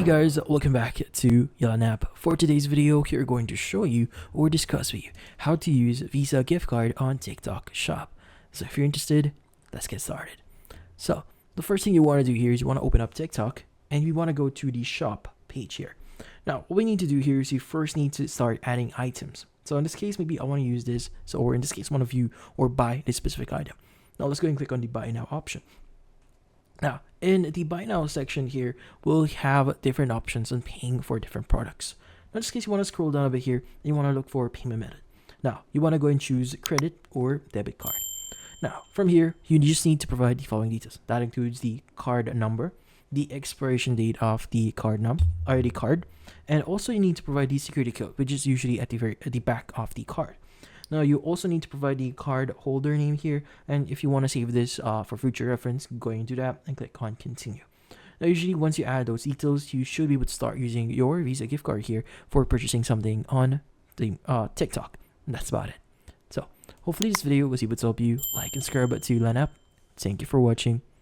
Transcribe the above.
Hey guys, welcome back to YellowNap. For today's video, we're going to show you or discuss with you how to use Visa gift card on TikTok Shop. So if you're interested, let's get started. So the first thing you want to do here is you want to open up TikTok and we want to go to the shop page here. Now what we need to do here is you first need to start adding items. So in this case, maybe I want to use this. So or in this case, want to view or buy this specific item. Now let's go and click on the buy now option. Now, in the buy now section here, we'll have different options on paying for different products. Now, in this case, you want to scroll down a bit here and you want to look for payment method. Now, you want to go and choose credit or debit card. Now, from here, you just need to provide the following details. That includes the card number, the expiration date of the card number, or the card, and also you need to provide the security code, which is usually at the back of the card. Now, you also need to provide the card holder name here. And if you want to save this for future reference, go into that and click on continue. Now, usually once you add those details, you should be able to start using your Visa gift card here for purchasing something on the TikTok. And that's about it. So hopefully this video was able to help you. Like and subscribe to YellowNap. Thank you for watching.